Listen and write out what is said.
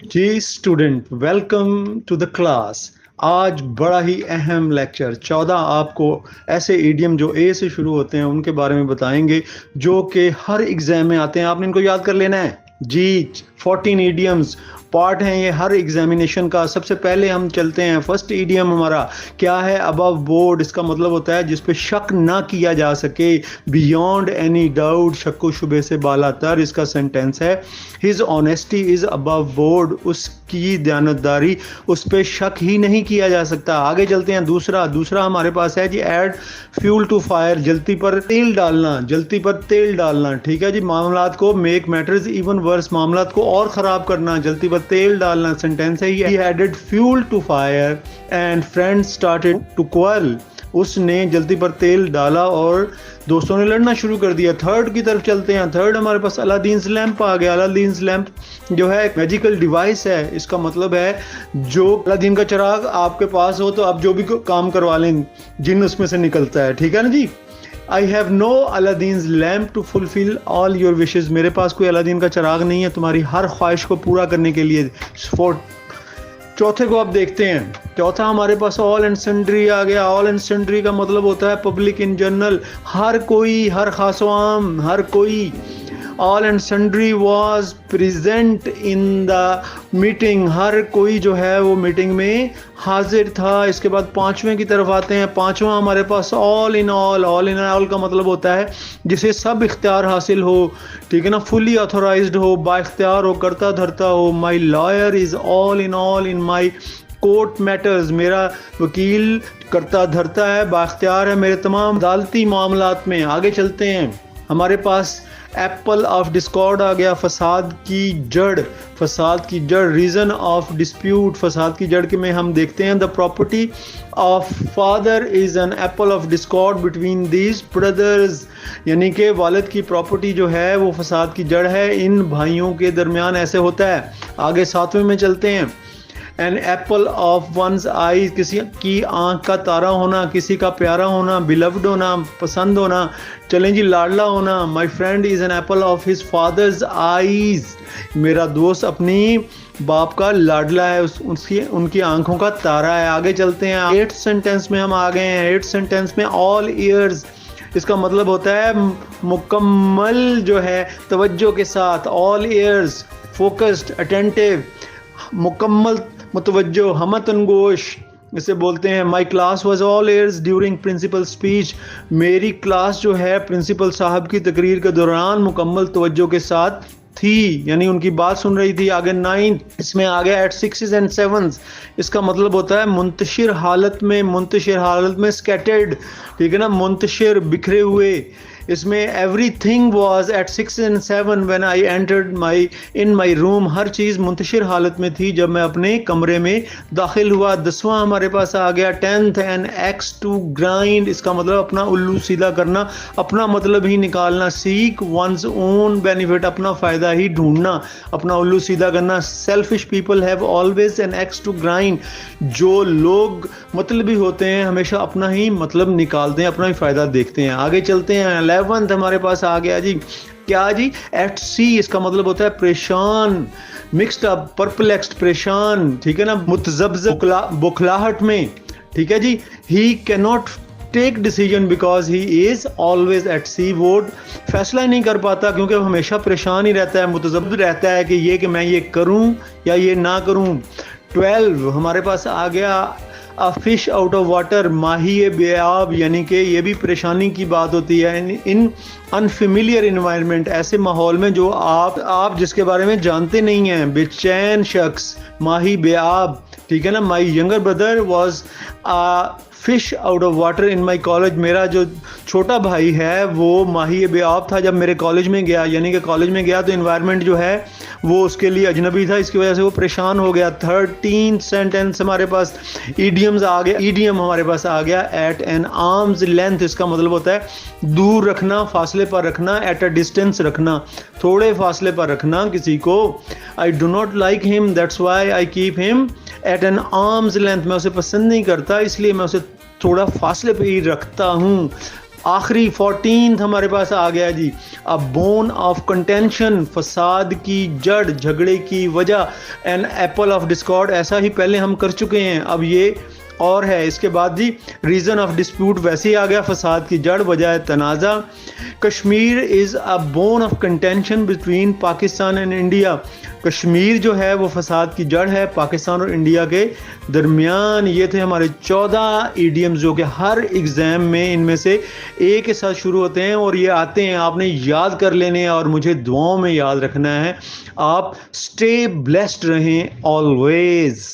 Ji student, welcome to the class. आज बड़ा ही अहम लेक्चर 14 आपको ऐसे ईडियम जो ए से शुरू होते हैं उनके बारे में बताएंगे, जो कि हर एग्जाम में आते हैं। आपने इनको याद कर लेना है जी। 14 ईडियम्स पार्ट हैं ये हर एग्जामिनेशन का। सबसे पहले हम चलते हैं, फर्स्ट ईडियम हमारा क्या है? Above board. इसका मतलब होता है जिस पे शक ना किया जा सके, बियॉन्ड एनी डाउट, शक्को शुबे से बालातर। इसका सेंटेंस है his honesty is above board. उसकी दयानतदारी, उस पे शक ही नहीं किया जा सकता। आगे चलते हैं, दूसरा हमारे पास है जी ऐड फ्यूल टू फायर। जलती पर तेल डालना, जलती पर तेल डालना। ठीक है जी। मामलात को मेक मैटर्स इवन वर्स, मामलात को और ख़राब करना, जलती पर तेल डालना। सेंटेंस है ही added fuel to fire and friends started to quarrel. उसने जलती पर तेल डाला और दोस्तों ने लड़ना शुरू कर दिया। थर्ड की तरफ चलते हैं। थर्ड हमारे पास अलादीन्स लैंप आ गया। अलादीन्स लैंप जो है एक मैजिकल डिवाइस है। इसका मतलब है जो अलादीन का चिराग आपके पास हो तो आप जो भी काम करवा लें, जिन उसमें से निकलता है। ठीक है ना जी। I have no Aladdin's lamp to fulfil all your wishes. मेरे पास कोई अलादीन का चिराग नहीं है तुम्हारी हर ख्वाहिश को पूरा करने के लिए। चौथे को आप देखते हैं। चौथा हमारे पास ऑल एंड सन्ड्री आ गया। ऑल एंड सन्ड्री का मतलब होता है पब्लिक इन जनरल, हर कोई, हर खासो आम, हर कोई। All and sundry was present in the meeting. हर कोई जो है वो मीटिंग में हाजिर था। इसके बाद पांचवें की तरफ आते हैं। पांचवा हमारे पास all in all. All in all का मतलब होता है जिसे सब इख्तियार हासिल हो। ठीक है ना। फुली ऑथोराइज्ड हो, बाइख्तियार हो, करता धरता हो। My lawyer is all in my court matters. मेरा वकील करता धरता है, बाख्तियार है मेरे तमाम अदालती मामलात में। आगे चलते हैं। हमारे पास एप्पल ऑफ डिस्कॉर्ड आ गया। फसाद की जड़, फसाद की जड़, रीज़न ऑफ डिस्प्यूट। फसाद की जड़ के में हम देखते हैं the property of father is an apple of Discord between these brothers. यानी कि वालिद की प्रॉपर्टी जो है वो फसाद की जड़ है, इन भाइयों के दरमियान ऐसे होता है। आगे सातवें में चलते हैं। An apple of one's eye, किसी की आंख का तारा होना, किसी का प्यारा होना, बिलव्ड होना, पसंद होना। चलें जी, लाडला होना। My friend is an apple of his father's eyes. मेरा दोस्त अपनी बाप का लाडला है, उसकी उनकी आंखों का तारा है। आगे चलते हैं। 8th सेंटेंस में हम आ गए हैं। 8th सेंटेंस में ऑल ईयर्स। इसका मतलब होता है मुकम्मल जो है तवज्जो के साथ। ऑल ईयर्स, फोकस्ड, अटेंटिव, मुकम्मल मुतवज्जो, हमतनगोश इसे बोलते हैं। My class was all ears during principal speech. मेरी क्लास जो है प्रिंसिपल साहब की तकरीर के दौरान मुकम्मल तवज्जो के साथ थी, यानी उनकी बात सुन रही थी। आगे 9th इसमें आ गया एट 6s and 7s। इसका मतलब होता है मुंतशिर हालत में, मुंतशिर हालत में, स्कैटर्ड। ठीक है ना, मुंतशिर, बिखरे हुए। इसमें everything was at 6 and 7 when I entered in my room. हर चीज़ मुंतशिर हालत में थी जब मैं अपने कमरे में दाखिल हुआ। 10वां हमारे पास आ गया 10th N axe to grind. इसका मतलब अपना उल्लू सीधा करना, अपना मतलब ही निकालना। सीक वंस ओन बेनिफिट, अपना फ़ायदा ही ढूंढना, अपना उल्लू सीधा करना। Selfish people have always an axe to grind. जो लोग मतलबी होते हैं हमेशा अपना ही मतलब निकालते हैं, अपना ही फ़ायदा देखते हैं। आगे चलते हैं। 11th हमारे पास आ गया जी, क्या जी? एट सी। इसका मतलब होता है परेशान, मिक्स्ड अप, परप्लेक्स्ड, परेशान। ठीक है ना, मुतज़ब्ज़ब, बुखलाहट में। ठीक है जी। He can not take decision because he is always at sea. वो फैसला ही नहीं कर पाता क्योंकि वो हमेशा परेशान ही रहता है, मुतज़ब्ज़ब रहता है कि मैं ये करूं या ये ना करूं। 12 हमारे पास आ गया a fish out of water, माही बेआब। यानी कि ये भी परेशानी की बात होती है। इन अनफेमिलियर इन्वायरमेंट, ऐसे माहौल में जो आप जिसके बारे में जानते नहीं हैं, बेचैन शख्स, माही बेआब। ठीक है ना। My younger brother was fish out of water in my college. मेरा जो छोटा भाई है वो माही बेआब था जब मेरे कॉलेज में गया। यानी कि कॉलेज में गया तो इन्वायरमेंट जो है वो उसके लिए अजनबी था, इसकी वजह से वो परेशान हो गया। 13th सेंटेंस हमारे पास ईडियम्स आ गया। ईडियम हमारे पास आ गया एट एन आर्म्स लेंथ। इसका मतलब होता है दूर रखना, फासले पर रखना, एट अ डिस्टेंस रखना, थोड़े फासले पर रखना किसी को। I do not like him that's why I keep him at an arm's length. मैं उसे पसंद नहीं करता इसलिए मैं उसे थोड़ा फासले पे ही रखता हूँ। आखिरी 14th हमारे पास आ गया जी, अ बोन ऑफ कंटेंशन, फसाद की जड़, झगड़े की वजह, एन एप्पल ऑफ डिस्कॉर्ड, ऐसा ही पहले हम कर चुके हैं, अब ये और है। इसके बाद जी रीज़न ऑफ डिस्प्यूट वैसे ही आ गया, फसाद की जड़, वजह है तनाज़ा। Kashmir is a bone of contention between Pakistan and India, Kashmir जो है वो फसाद की जड़ है पाकिस्तान और इंडिया के दरमियान। ये थे हमारे 14 ईडियम्स जो कि हर एग्ज़ाम में इनमें से एक के साथ शुरू होते हैं और ये आते हैं, आपने याद कर लेने हैं और मुझे दुआओं में याद रखना है। आप स्टे ब्लेस्ड रहें ऑलवेज।